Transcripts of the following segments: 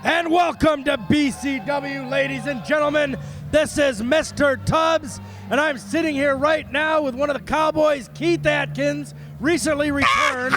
And welcome to BCW, ladies and gentlemen. This is Mr. Tubbs, and I'm sitting here right now with one of the Cowboys, Keith Atkins, recently returned.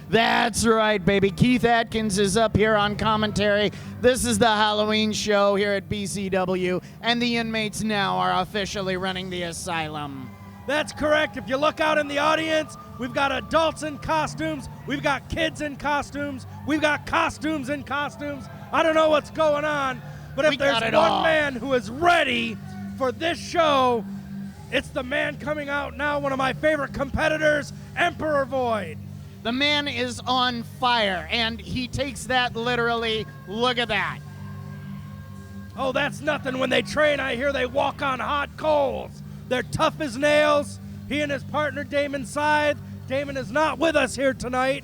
That's right, baby. Keith Atkins is up here on commentary. This is the Halloween show here at BCW, and the inmates now are officially running the asylum. That's correct. If you look out in the audience, we've got adults in costumes, we've got kids in costumes, we've got costumes in costumes. I don't know what's going on, but if there's one man who is ready for this show, it's the man coming out now, one of my favorite competitors, Emperor Void. The man is on fire, and he takes that literally. Look at that. Oh, that's nothing. When they train, I hear they walk on hot coals. They're tough as nails. He and his partner, Damon Scythe. Damon is not with us here tonight.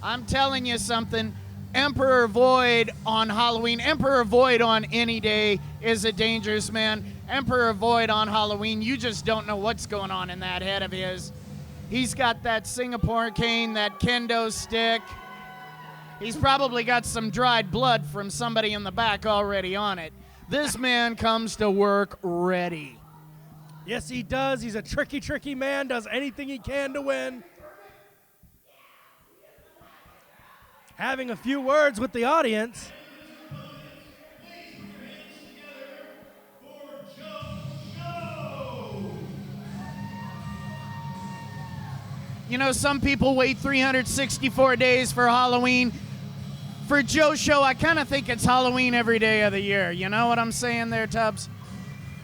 I'm telling you something. Emperor Void on Halloween, Emperor Void on any day is a dangerous man. Emperor Void on Halloween, you just don't know what's going on in that head of his. He's got that Singapore cane, that kendo stick. He's probably got some dried blood from somebody in the back already on it. This man comes to work ready. Yes, he does. He's a tricky, tricky man, does anything he can to win. Having a few words with the audience. You know, some people wait 364 days for Halloween. For Joe Show, I kind of think it's Halloween every day of the year. You know what I'm saying there, Tubbs?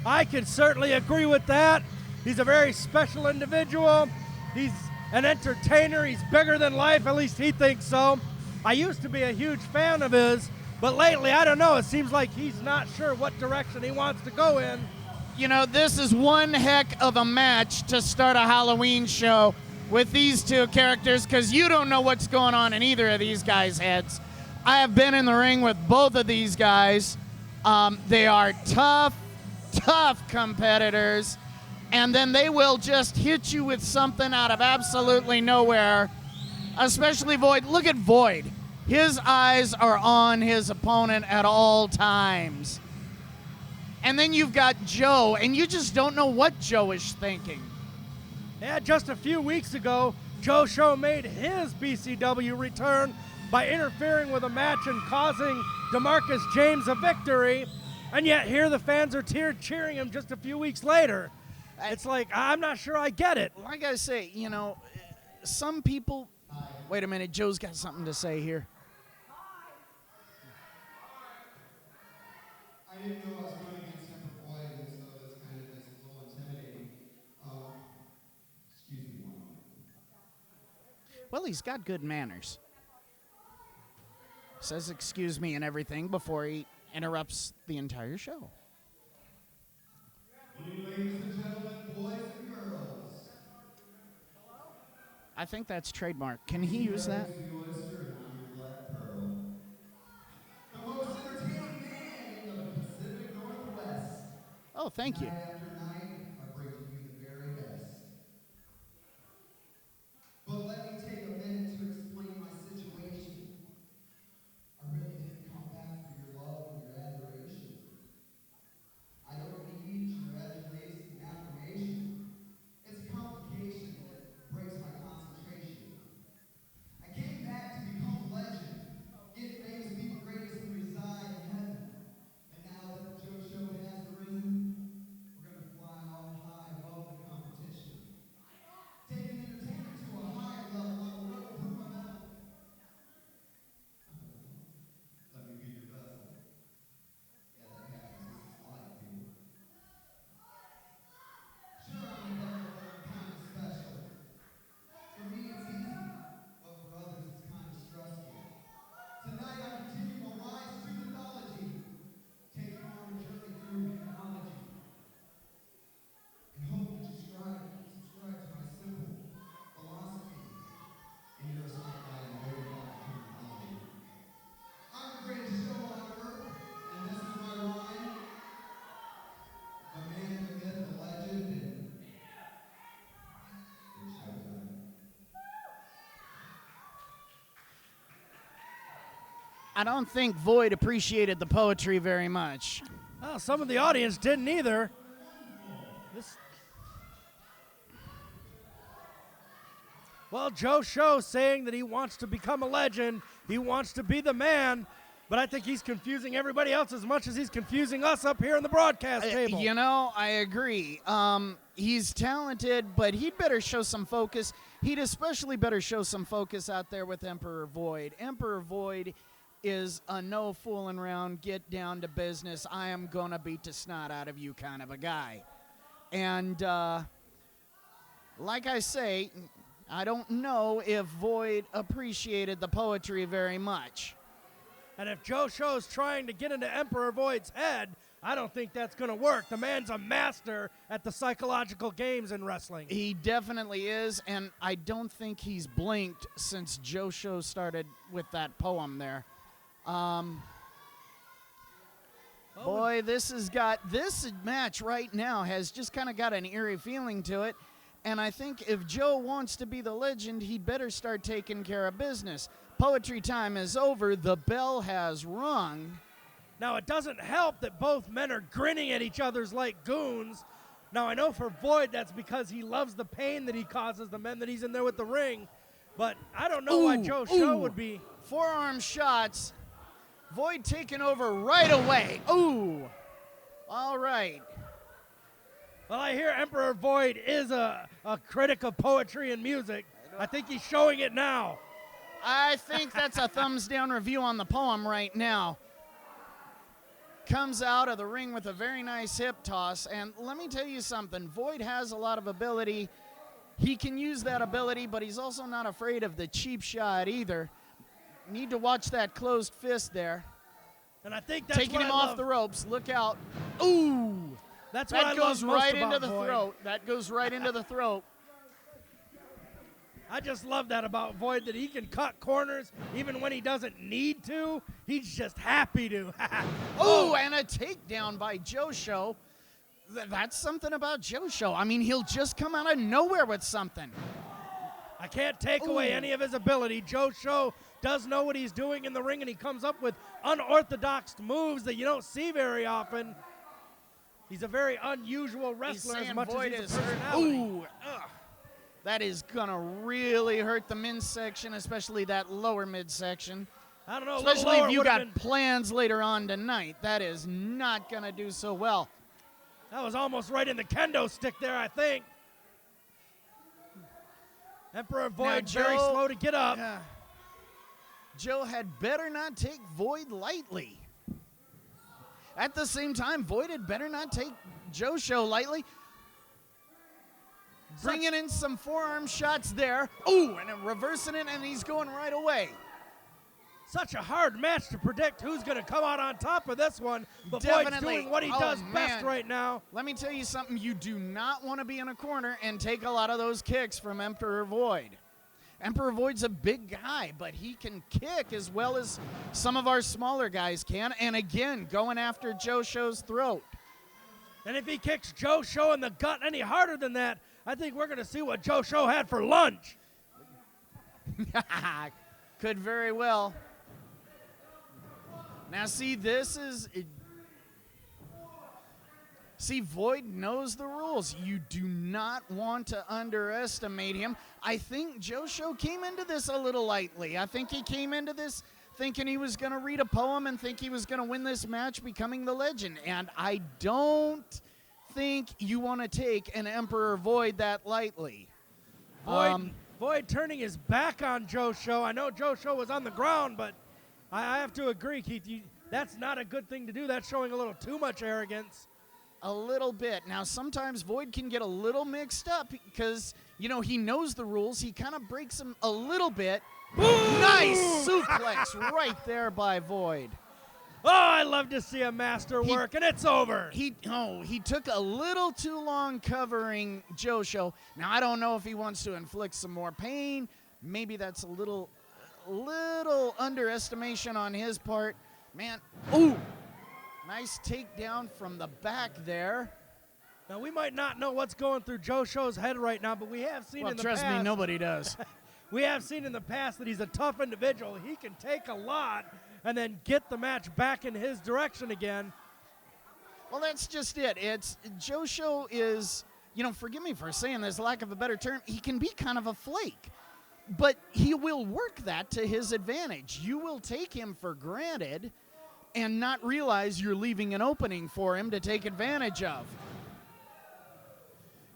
I can certainly agree with that. He's a very special individual. He's an entertainer. He's bigger than life, at least he thinks so. I used to be a huge fan of his, but lately, I don't know, it seems like he's not sure what direction he wants to go in. You know, this is one heck of a match to start a Halloween show with these two characters, because you don't know what's going on in either of these guys' heads. I have been in the ring with both of these guys. They are tough competitors, and then they will just hit you with something out of absolutely nowhere, especially Void. Look at Void. His eyes are on his opponent at all times. And then you've got Joe, and you just don't know what Joe is thinking. Yeah, just a few weeks ago, Joe Show made his BCW return by interfering with a match and causing DeMarcus James a victory, and yet here the fans are cheering him just a few weeks later. It's like, I'm not sure I get it. Well, I gotta say, you know, some people... Wait a minute, Joe's got something to say here. I didn't know I was going against Emperor Void, and so that's kind of a little intimidating. Excuse me one moment. Well, he's got good manners. Says excuse me and everything before he interrupts the entire show. Ladies and gentlemen, boys and girls. I think that's trademark. Can he use that? The oyster, and I'm your black pearl. The most entertaining man of the Pacific Northwest. Oh, thank you. Night after night, I bring to you the very best. But let me take a minute to explain my situation. I really didn't come back for your love and your adoration. I don't need your adulation and affirmation. It's a complication that breaks my concentration. I came back to become a legend, get famous, be the greatest, and reside in heaven. And now that the Joe Show has arisen, we're going to I don't think Void appreciated the poetry very much. Well, some of the audience didn't either. Well, Joe Show saying that he wants to become a legend. He wants to be the man. But I think he's confusing everybody else as much as he's confusing us up here in the broadcast table. You know, I agree. He's talented, but he'd better show some focus. He'd especially better show some focus out there with Emperor Void. Emperor Void is a no fooling around, get down to business, I am going to beat the snot out of you kind of a guy. And like I say, I don't know if Void appreciated the poetry very much. And if Joe Show's trying to get into Emperor Void's head, I don't think that's going to work. The man's a master at the psychological games in wrestling. He definitely is, and I don't think he's blinked since Joe Show started with that poem there. Boy, this match right now has just kind of got an eerie feeling to it. And I think if Joe wants to be the legend, he'd better start taking care of business. Poetry time is over. The bell has rung. Now, it doesn't help that both men are grinning at each other's like goons. Now, I know for Void that's because he loves the pain that he causes the men that he's in there with the ring. But I don't know why Joe Show would be. Forearm shots. Void taking over right away. Ooh. All right. Well, I hear Emperor Void is a critic of poetry and music. I think he's showing it now. I think that's a thumbs down review on the poem right now. Comes out of the ring with a very nice hip toss. And let me tell you something. Void has a lot of ability. He can use that ability, but he's also not afraid of the cheap shot either. Need to watch that closed fist there. And I think that's taking him off the ropes. Look out. Ooh. That's what I love most about Void. That goes right into the throat. That goes right into the throat. I just love that about Void, that he can cut corners even when he doesn't need to. He's just happy to. Oh, and a takedown by Joe Show. That's something about Joe Show. I mean, he'll just come out of nowhere with something. I can't take away any of his ability. Joe Show does know what he's doing in the ring, and he comes up with unorthodox moves that you don't see very often. He's a very unusual wrestler as much as he's a personality. Ooh, that is going to really hurt the men's section, especially that lower midsection. I don't know. Especially if you got plans later on tonight. That is not going to do so well. That was almost right in the kendo stick there, I think. Emperor Void very slow to get up. Yeah. Joe had better not take Void lightly. At the same time, Void had better not take Joe Show lightly. Bringing in some forearm shots there. Ooh, and then reversing it, and he's going right away. Such a hard match to predict who's going to come out on top of this one. But Definitely. Void's doing what he does best right now. Let me tell you something. You do not want to be in a corner and take a lot of those kicks from Emperor Void. Emperor Void's a big guy, but he can kick as well as some of our smaller guys can. And again, going after Joe Show's throat. And if he kicks Joe Show in the gut any harder than that, I think we're going to see what Joe Show had for lunch. Could very well. Now, see, this is... See, Void knows the rules. You do not want to underestimate him. I think Joe Show came into this a little lightly. I think he came into this thinking he was going to read a poem and think he was going to win this match, becoming the legend. And I don't think you want to take an Emperor Void that lightly. Void turning his back on Joe Show. I know Joe Show was on the ground, but I have to agree, Keith, that's not a good thing to do. That's showing a little too much arrogance. A little bit. Now, sometimes Void can get a little mixed up because, you know, he knows the rules. He kind of breaks them a little bit. Nice suplex right there by Void. Oh, I love to see a master work, and it's over. He took a little too long covering Joe Show. Now, I don't know if he wants to inflict some more pain. Maybe that's a little underestimation on his part. Man, ooh. Nice takedown from the back there. Now, we might not know what's going through Joe Show's head right now, but we have seen in the past. Trust me, nobody does. We have seen in the past that he's a tough individual. He can take a lot, and then get the match back in his direction again. Well, that's just it. Joe Show is, forgive me for saying this, lack of a better term, he can be kind of a flake. But he will work that to his advantage. You will take him for granted and not realize you're leaving an opening for him to take advantage of.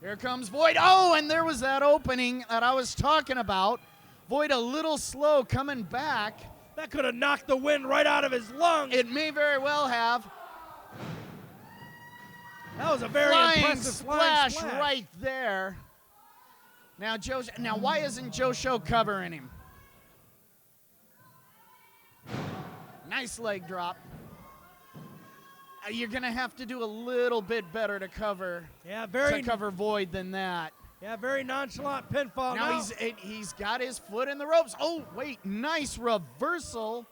Here comes Void. Oh, and there was that opening that I was talking about. Void a little slow coming back. That could have knocked the wind right out of his lungs. It may very well have. That was a very impressive splash right there. Now why isn't Joe Show covering him? Nice leg drop. You're gonna have to do a little bit better to cover. Yeah, cover Void than that. Yeah, very nonchalant pinfall. Now he's got his foot in the ropes. Oh wait, nice reversal.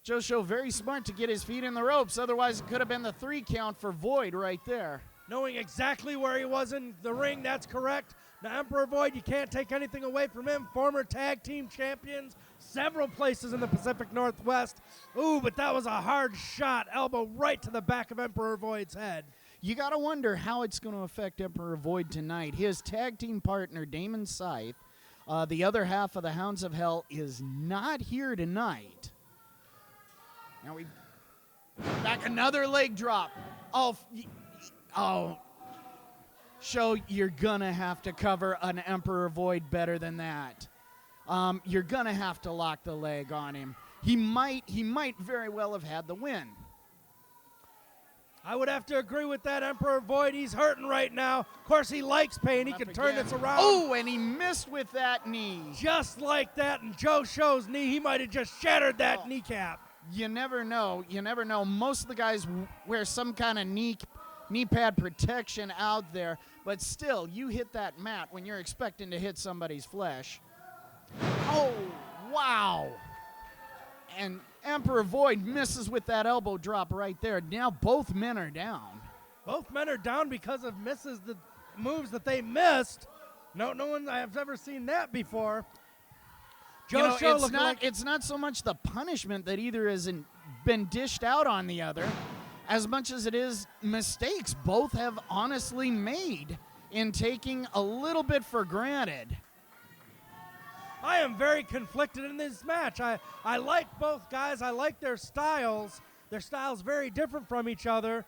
Joe Show very smart to get his feet in the ropes. Otherwise, it could have been the 3 count for Void right there. Knowing exactly where he was in the ring, that's correct. Now, Emperor Void, you can't take anything away from him. Former tag team champions, several places in the Pacific Northwest. Ooh, but that was a hard shot. Elbow right to the back of Emperor Void's head. You got to wonder how it's going to affect Emperor Void tonight. His tag team partner, Damon Scythe, the other half of the Hounds of Hell, is not here tonight. Now we back another leg drop. Oh, Show, you're gonna have to cover an Emperor Void better than that. You're gonna have to lock the leg on him. He might very well have had the win. I would have to agree with that. Emperor Void, he's hurting right now. Of course, he likes pain. He can turn this around. Oh, and he missed with that knee. Just like that, and Joe Show's knee, he might have just shattered that kneecap. You never know. You never know. Most of the guys wear some kind of knee pad protection out there, but still, you hit that mat when you're expecting to hit somebody's flesh. Oh, wow. And Emperor Void misses with that elbow drop right there. Now both men are down. Both men are down because of the moves that they missed. No one I've ever seen that before. Joe Show it's not so much the punishment that either hasn't been dished out on the other, as much as it is mistakes both have honestly made in taking a little bit for granted. I am very conflicted in this match. I like both guys. I like their styles. Their styles very different from each other.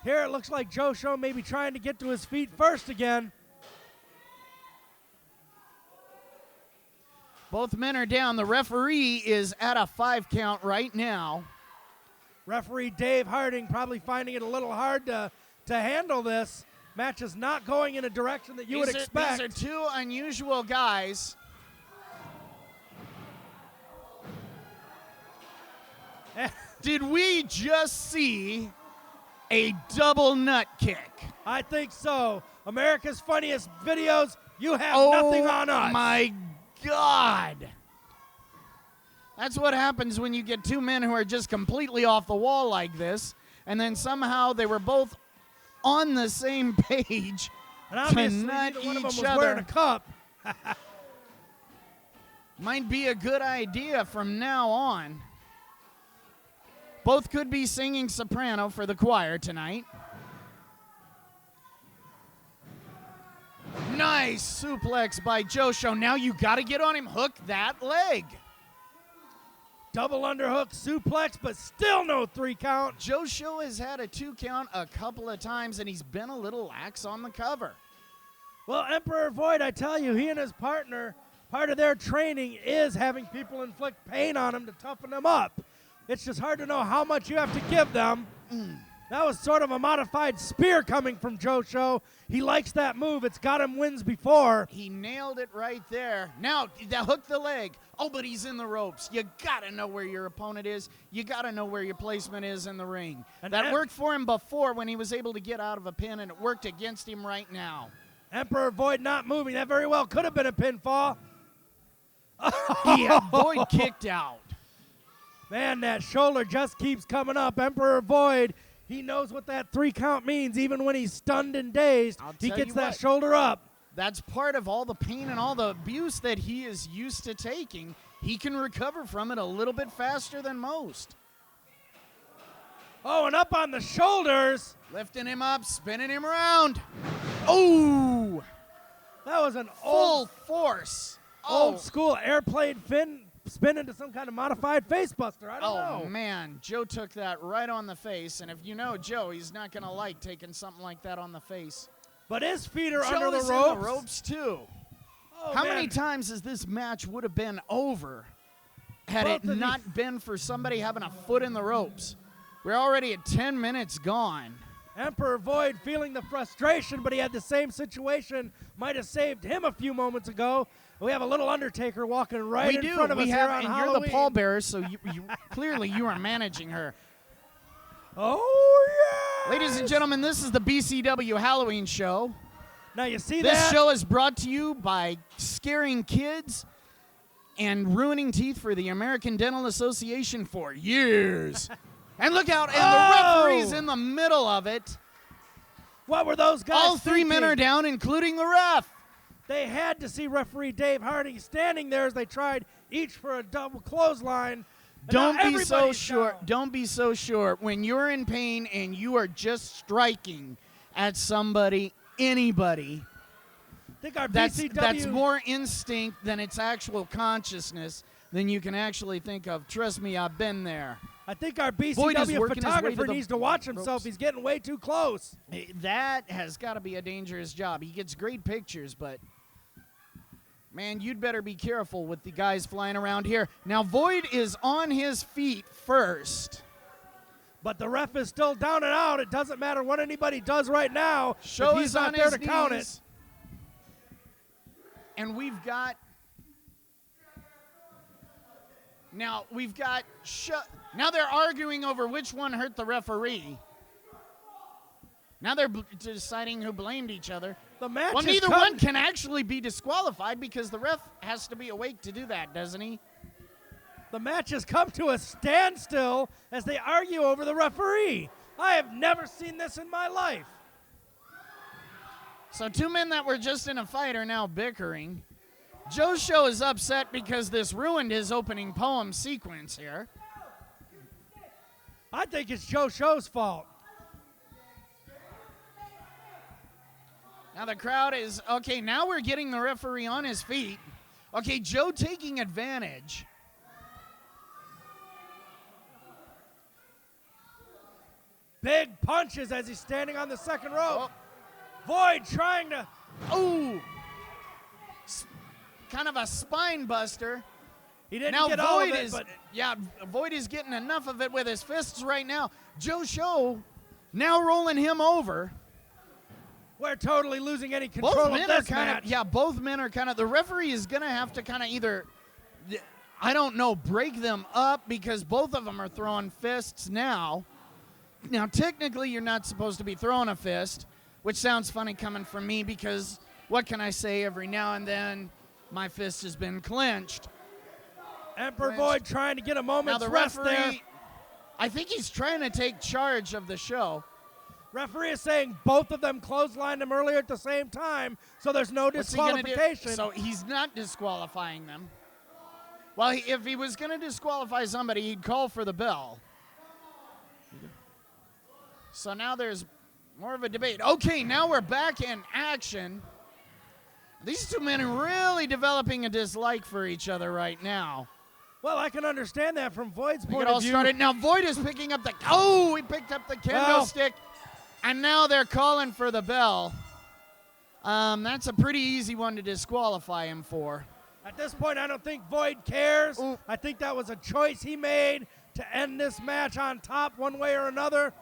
Here it looks like Joe Show may be trying to get to his feet first again. Both men are down. The referee is at a 5 count right now. Referee Dave Harding probably finding it a little hard to handle this. Match is not going in a direction that you would expect. These are two unusual guys. Did we just see a double nut kick? I think so. America's Funniest Videos, you have nothing on us. Oh, my God. That's what happens when you get two men who are just completely off the wall like this, and then somehow they were both on the same page and obviously to nut neither one of them each was other. wearing a cup. Might be a good idea from now on. Both could be singing soprano for the choir tonight. Nice suplex by Joe Show. Now you got to get on him. Hook that leg. Double underhook suplex, but still no 3 count. Joe Show has had a 2 count a couple of times, and he's been a little lax on the cover. Well, Emperor Void, I tell you, he and his partner, part of their training is having people inflict pain on them to toughen them up. It's just hard to know how much you have to give them. That was sort of a modified spear coming from Joe Show. He likes that move. It's got him wins before. He nailed it right there. Now, hook the leg. Oh, but he's in the ropes. You got to know where your opponent is. You got to know where your placement is in the ring. And that worked for him before when he was able to get out of a pin, and it worked against him right now. Emperor Void not moving. That very well could have been a pinfall. Void kicked out. Man, that shoulder just keeps coming up. Emperor Void, he knows what that 3 count means. Even when he's stunned and dazed, he gets that shoulder up. That's part of all the pain and all the abuse that he is used to taking. he can recover from it a little bit faster than most. Oh, and up on the shoulders. Lifting him up, spinning him around. Oh! That was an Full force. old school airplane spin into some kind of modified facebuster. I don't know. Oh, man. Joe took that right on the face. And if you know Joe, he's not going to like taking something like that on the face. But his feet are Joe under the is ropes. in the ropes, too. Oh, How man. many times has this match would have been over had Both it of not been for somebody having a foot in the ropes? We're already at 10 minutes gone. Emperor Void feeling the frustration, but he had the same situation. Might have saved him a few moments ago. We have a little Undertaker walking right in front of us here on and Halloween. you're the pallbearer, so you clearly you are managing her. Oh, yeah! Ladies and gentlemen, this is the BCW Halloween show. Now you see This that? show is brought to you by scaring kids and ruining teeth for the American Dental Association for years. And look out, and the referee's in the middle of it. What were those guys All three men thinking? are down, including the ref. They had to see referee Dave Harding standing there as they tried each for a double clothesline. And Don't now be so everybody's sure. down. Don't be so sure. When you're in pain and you are just striking at somebody, anybody, I think our that's BCW more instinct than its actual consciousness than you can actually think of. Trust me, I've been there. I think our Boyd is BCW working his way to photographer the needs to watch himself. ropes. He's getting way too close. That has got to be a dangerous job. He gets great pictures, but man, you'd better be careful with the guys flying around here. Now, Void is on his feet first. But the ref is still down and out. It doesn't matter what anybody does right now. Show if he's is not on there his to count it. knees. And we've got now they're arguing over which one hurt the referee. Now they're deciding who blamed each other. The match Well, has neither come- one can actually be disqualified because the ref has to be awake to do that, doesn't he? The match has come to a standstill as they argue over the referee. I have never seen this in my life. So two men that were just in a fight are now bickering. Joe's show is upset because this ruined his opening poem sequence here. I think it's Joe Show's fault. Now the crowd is, okay, now we're getting the referee on his feet. Okay, Joe taking advantage. Big punches as he's standing on the second rope. Oh. Void trying to... Ooh. Kind of a spine buster. He didn't Now get all of Void it, is, but Void is getting enough of it with his fists right now. Joe Show now rolling him over. we're totally losing any control Both of men are this kind match. of, both men are kind of, the referee is going to have to kind of either, I don't know, break them up because both of them are throwing fists now. Now, technically, you're not supposed to be throwing a fist, which sounds funny coming from me because what can I say, every now and then my fist has been clenched. Emperor Clinched. Void trying to get a Now, moment's the rest referee, there. I think he's trying to take charge of the show. Referee is saying both of them clotheslined him earlier at the same time, so there's no What's he gonna do? disqualification. So he's not disqualifying them. Well, if he was going to disqualify somebody, he'd call for the bell. So now there's more of a debate. Okay, now we're back in action. These two men are really developing a dislike for each other right now. Well, I can understand that from Void's We point get all of view. started. Now Void is picking up the, oh, he picked up the kendo Well. stick. And now they're calling for the bell. That's a pretty easy one to disqualify him for. At this point, I don't think Void cares. Ooh. I think that was a choice he made to end this match on top one way or another.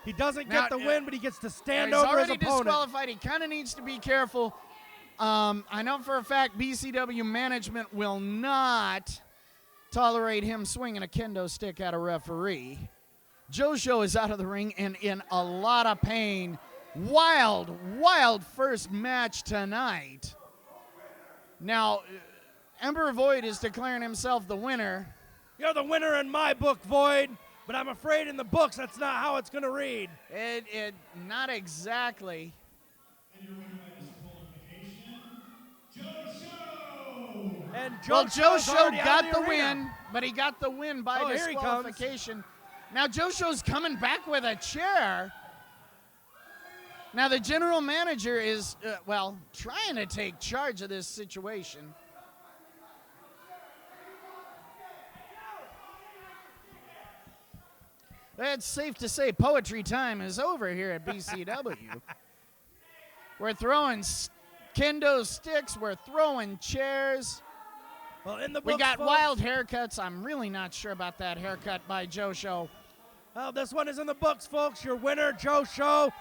He doesn't Now, get the win, but he gets to stand He's over his already opponent. disqualified. He kind of needs to be careful. I know for a fact BCW management will not tolerate him swinging a kendo stick at a referee. Joe Show is out of the ring and in a lot of pain. Wild, wild first match tonight. Now, Emperor Void is declaring himself the winner. You're the winner in my book, Void, but I'm afraid in the books that's not how it's going to read. It not exactly. And your winner by disqualification, Joe Show! And Joe Show's Show already out got of the arena. win, but he got the win by Oh, here he comes. disqualification. Now Joe Show's coming back with a chair. Now the general manager is, trying to take charge of this situation. It's safe to say poetry time is over here at BCW. We're throwing kendo sticks. We're throwing chairs. Well, in the We books, got folks, wild haircuts. I'm really not sure about that haircut by Joe Show. Well, this one is in the books, folks. Your winner, Joe Show.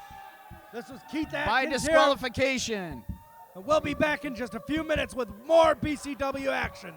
This was Keith Atkins By disqualification. here. We'll be back in just a few minutes with more BCW action.